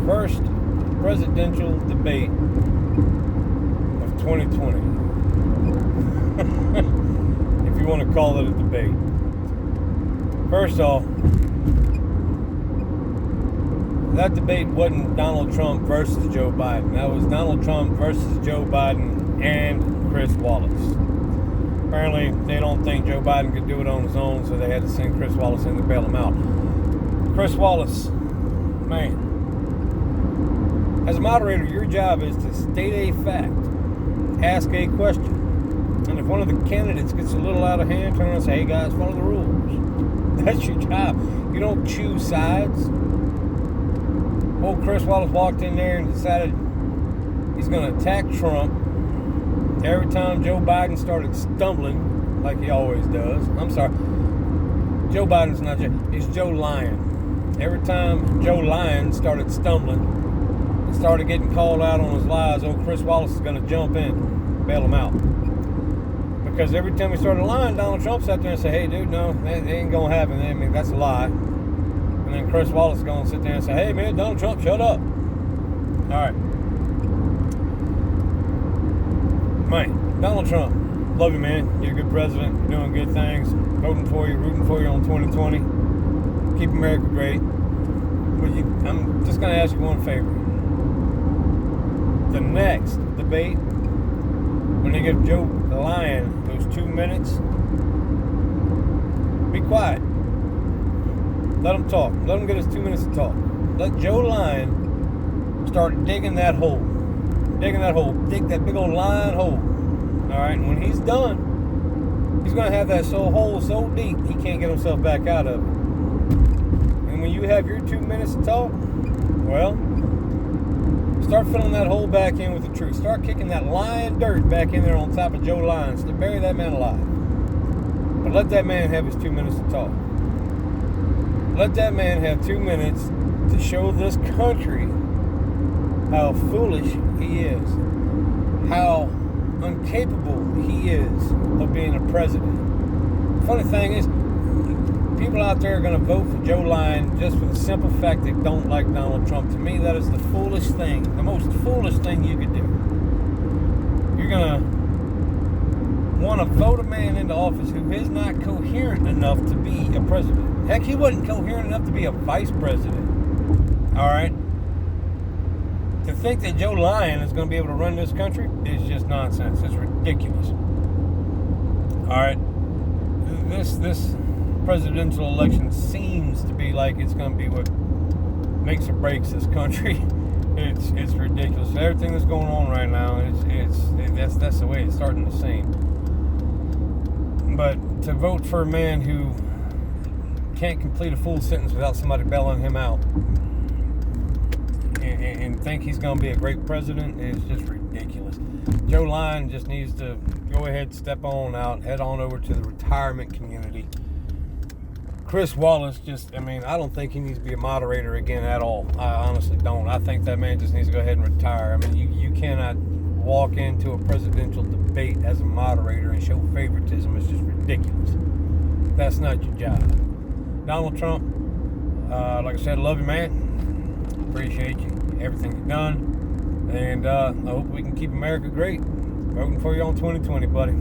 first presidential debate of 2020. If you want to call it a debate. First off, that debate wasn't Donald Trump versus Joe Biden. That was Donald Trump versus Joe Biden and Chris Wallace. Apparently, they don't think Joe Biden could do it on his own, so they had to send Chris Wallace in to bail him out. Chris Wallace, man, as a moderator, your job is to state a fact, ask a question, and if one of the candidates gets a little out of hand, turn around and say, hey guys, follow the rules. That's your job. You don't choose sides. Old Chris Wallace walked in there and decided he's going to attack Trump. Every time Joe Biden started stumbling, like he always does. I'm sorry. Joe Biden's not Joe. It's Joe Lyon. Every time Joe Lyon started stumbling and started getting called out on his lies, old Chris Wallace is going to jump in and bail him out. Because every time he started lying, Donald Trump sat there and said, hey, dude, no, that ain't going to happen. I mean, that's a lie. And then Chris Wallace is going to sit there and say, hey, man, Donald Trump, shut up. All right. Man, Donald Trump, love you, man. You're a good president. You're doing good things. Voting for you, rooting for you on 2020. Keep America great. But I'm just going to ask you one favor. The next debate, when they give Joe Lyon those 2 minutes, be quiet. Let him talk. Let him get his 2 minutes to talk. Let Joe Lyon start digging that hole. Digging that hole. Dig that big old line hole. Alright, and when he's done, he's going to have that hole so deep he can't get himself back out of it. And when you have your 2 minutes to talk, well, start filling that hole back in with the truth. Start kicking that lying dirt back in there on top of Joe Lyon to bury that man alive. But let that man have his 2 minutes to talk. Let that man have 2 minutes to show this country how foolish he is, how incapable he is of being a president. The funny thing is, people out there are going to vote for Joe Lyon just for the simple fact they don't like Donald Trump. To me, that is the foolish thing, the most foolish thing you could do. You're going to want to vote a man into office who is not coherent enough to be a president. Heck, he wasn't coherent enough to be a vice president. All right? To think that Joe Lyon is going to be able to run this country is just nonsense. It's ridiculous. All right? This presidential election seems to be like it's going to be what makes or breaks this country. It's ridiculous. Everything that's going on right now, that's the way it's starting to seem. But to vote for a man who can't complete a full sentence without somebody bailing him out and think he's going to be a great president is just ridiculous. Joe Lyon just needs to go ahead, step on out, head on over to the retirement community. Chris Wallace I don't think he needs to be a moderator again at all. I honestly don't. I think that man just needs to go ahead and retire. I mean, you cannot walk into a presidential debate as a moderator and show favoritism. It's just ridiculous. That's not your job. Donald Trump, like I said, I love you, man. Appreciate you, everything you've done. And I hope we can keep America great. Voting for you on 2020, buddy.